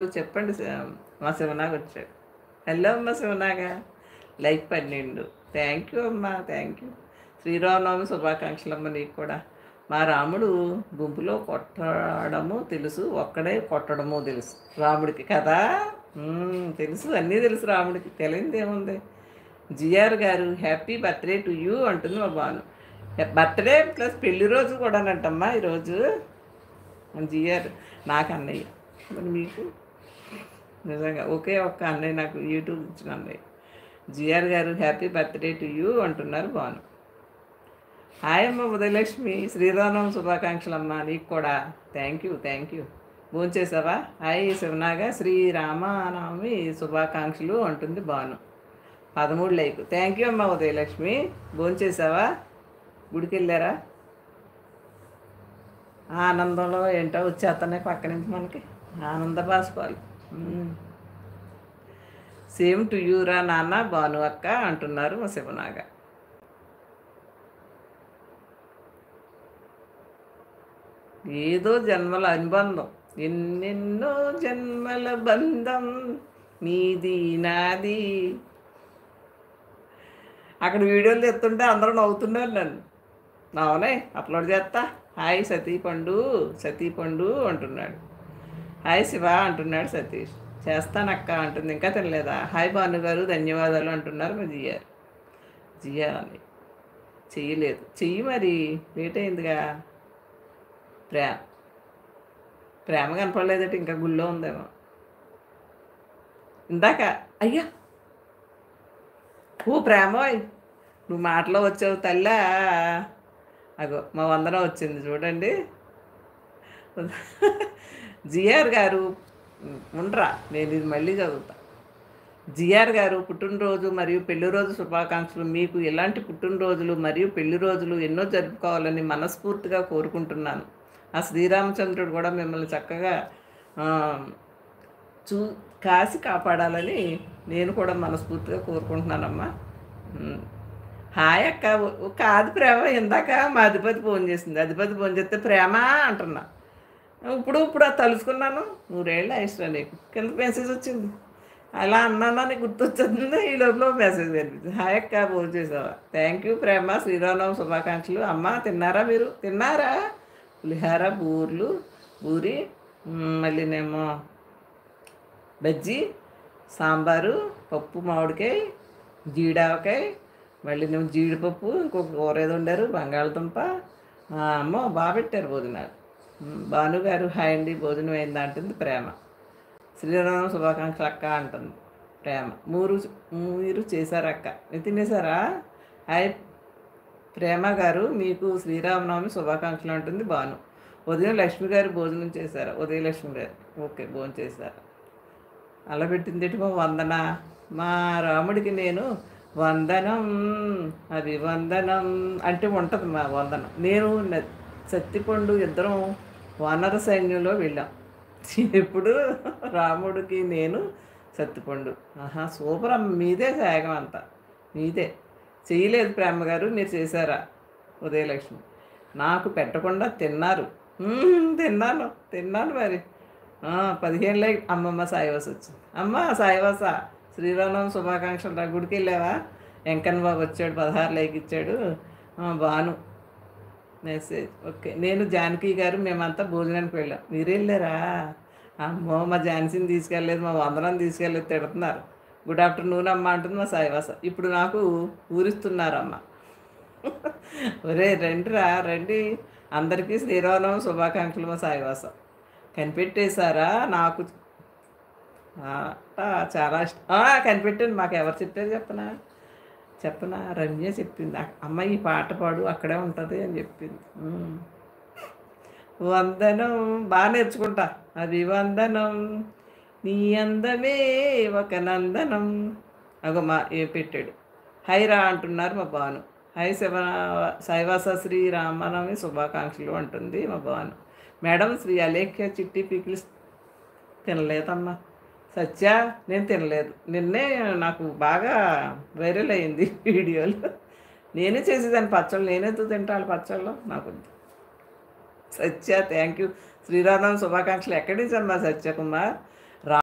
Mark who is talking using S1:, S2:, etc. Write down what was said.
S1: చెప్పండి మా శివనాగ వచ్చాడు. హలో అమ్మ శివనాగ. లైక్ 12. థ్యాంక్ యూ అమ్మా, థ్యాంక్ యూ. శ్రీరామనవమి శుభాకాంక్షలు అమ్మ నీకు కూడా. మా రాముడు గుంపులో కొట్టడము తెలుసు, ఒక్కడే కొట్టడము తెలుసు రాముడికి కదా. తెలుసు, అన్నీ తెలుసు రాముడికి, తెలియనిది ఏముంది. జిఆర్ గారు హ్యాపీ బర్త్డే టు యూ అంటుంది మా బాను. బర్త్డే ప్లస్ పెళ్లి రోజు కూడానంటమ్మా ఈరోజు. జిఆర్ నాకు అన్నయ్య, మరి మీకు నిజంగా ఒకే ఒక్క అన్నయ్య, నాకు యూట్యూబ్ ఇచ్చిన అన్నయ్య. జిఆర్ గారు హ్యాపీ బర్త్డే టు యూ అంటున్నారు బాను. హాయ్ అమ్మ ఉదయలక్ష్మి, శ్రీరామనవమి శుభాకాంక్షలు అమ్మ నీకు కూడా. Thank you, thank you. భోంచేసావా? హాయ్ శివనాగ, శ్రీరామనవమి శుభాకాంక్షలు అంటుంది బాను. 13 లైక్. థ్యాంక్ యూ అమ్మ ఉదయలక్ష్మి. భోంచేసావా? గుడికి వెళ్ళారా? ఆనందంలో ఏంటో వచ్చేస్తున్నాయి పక్క నుంచి మనకి ఆనంద బాష్పాలు. సేమ్ టు యూరా నాన్న బాను అక్క అంటున్నారు మా శివనాగ. ఏదో జన్మల అనుబంధం, ఎన్నెన్నో జన్మల బంధం నీది నాది. అక్కడ వీడియోలు తెస్తుంటే అందరూ నవ్వుతున్నారు నన్ను. నవ్వనే అప్లోడ్ చేస్తా. హాయ్ సతీపండు అంటున్నాడు. హాయ్ శివ అంటున్నాడు సతీష్. చేస్తానక్క అంటుంది. ఇంకా తినలేదా? హాయ్ భానుగారు ధన్యవాదాలు అంటున్నారు మా జియా అని. చెయ్యలేదు, చెయ్యి మరి, లేట్ అయిందిగా. ప్రేమ కనపడలేదట, ఇంకా గుళ్ళో ఉందేమో. ఇందాక అయ్యా ఓ ప్రేమోయ్, నువ్వు మాటలో వచ్చావు తల్లా. అగో మా వందనం వచ్చింది చూడండి. జిఆర్ గారు ఉండరా, నేను ఇది మళ్ళీ చదువుతా. జిఆర్ గారు పుట్టినరోజు మరియు పెళ్లి రోజు శుభాకాంక్షలు. మీకు ఇలాంటి పుట్టినరోజులు మరియు పెళ్లి రోజులు ఎన్నో జరుపుకోవాలని మనస్ఫూర్తిగా కోరుకుంటున్నాను. ఆ శ్రీరామచంద్రుడు కూడా మిమ్మల్ని చక్కగా కాసి కాపాడాలని నేను కూడా మనస్ఫూర్తిగా కోరుకుంటున్నానమ్మా. హాయ్ అక్క. కాదు ప్రేమ, ఇందాక మా అధిపతి ఫోన్ చేసింది. అధిపతి ఫోన్ చేస్తే ప్రేమ అంటున్నా. ఇప్పుడు అది తలుసుకున్నాను. 100 ఏళ్ళ ఇష్టం నీకు. కింద మెసేజ్ వచ్చింది, అలా అన్నానని గుర్తొచ్చింది. ఈ లోపల మెసేజ్ కనిపించింది. హాయ్ అక్క, ఫోన్ చేసావా? థ్యాంక్ యూ ప్రేమ, శ్రీరామనవమి శుభాకాంక్షలు. అమ్మ తిన్నారా? మీరు తిన్నారా? పులిహార, బూరి, మళ్ళీనేమో బజ్జీ, సాంబారు, పప్పు మామిడికాయ, జీడావకాయ, మళ్ళీ నేను జీడిపప్పు, ఇంకొక కూర ఏదో వండారు, బంగాళదుంప. అమ్మో బాగా పెట్టారు భోజనాలు. భానుగారు హాయ్ అండి, భోజనం అయిందా అంటుంది ప్రేమ. శ్రీరామ శుభాకాంక్షలు అక్క అంటుంది ప్రేమ. మీరు చేశారక్క, మీరు తినేసారా? హాయ్ ప్రేమ గారు, మీకు శ్రీరామనవమి శుభాకాంక్షలు అంటుంది భాను. ఉదయం లక్ష్మి గారు భోజనం చేశారా? ఉదయలక్ష్మి గారు ఓకే, భోజనం చేశారు. అలా పెట్టింది మా వందన. మా రాముడికి నేను వందనం అభివందనం అంటే ఉంటుంది మా వందనం. నేను సత్తిపండు ఇద్దరం వానర సైన్యంలో వెళ్ళాం. ఇప్పుడు రాముడికి నేను సత్తిపండు. సూపర్ అమ్మ, మీదే సాగం అంతా మీదే. చేయలేదు ప్రేమ గారు, మీరు చేశారా? ఉదయలక్ష్మి నాకు పెట్టకుండా తిన్నారు. తిన్నాను మరి. 15 లైక్. అమ్మమ్మ సాయివాస వచ్చింది. అమ్మ సాయివాస, శ్రీరామనవమి శుభాకాంక్షలు. నా గుడికి వెళ్ళావా? వెంకన్న బాబు వచ్చాడు, 16 లైక్ ఇచ్చాడు. Banu message okay. నేను జానకి గారు మేమంతా భోజనానికి వెళ్ళాం. మీరు వెళ్ళారా? అమ్మో మా ఝాన్సీని తీసుకెళ్ళలేదు, మా వందనాన్ని తీసుకెళ్ళలేదు, తిడుతున్నారు. గుడ్ ఆఫ్టర్నూన్ అమ్మ అంటుంది మా సాయివాస. ఇప్పుడు నాకు ఊరిస్తున్నారమ్మ. ఒరే రండి, అందరికీ శ్రీరామనవమి శుభాకాంక్షలు. మా సాయివాస కనిపెట్టేశారా? నాకు చాలా ఇష్టం. కనిపెట్టాను. మాకు ఎవరు చెప్పారు చెప్పనా? రమ్య చెప్పింది. అమ్మ ఈ పాట పాడు, అక్కడే ఉంటుంది అని చెప్పింది. వందనం బాగా నేర్చుకుంటా. అభివందనం నీ అందమే ఒక నందనం. అగో మా పెట్టాడు. హై రా అంటున్నారు మా బాను. హై సాయివాస శ్రీరామనవమి శుభాకాంక్షలు అంటుంది మా బాను. మేడం శ్రీ అలేఖ్య చిట్టి పికిల్స్ తినలేదమ్మా. సత్య నేను తినలేదు. నిన్నే నాకు బాగా వైరల్ అయింది వీడియోలు. నేనే చేసేదాన్ని పచ్చళ్ళు. నేనేదో తింటాను పచ్చళ్ళు నాకు. సత్య థ్యాంక్ యూ. శ్రీరామనవమి శుభాకాంక్షలు. ఎక్కడి నుంచి అమ్మా సత్యకుమార్?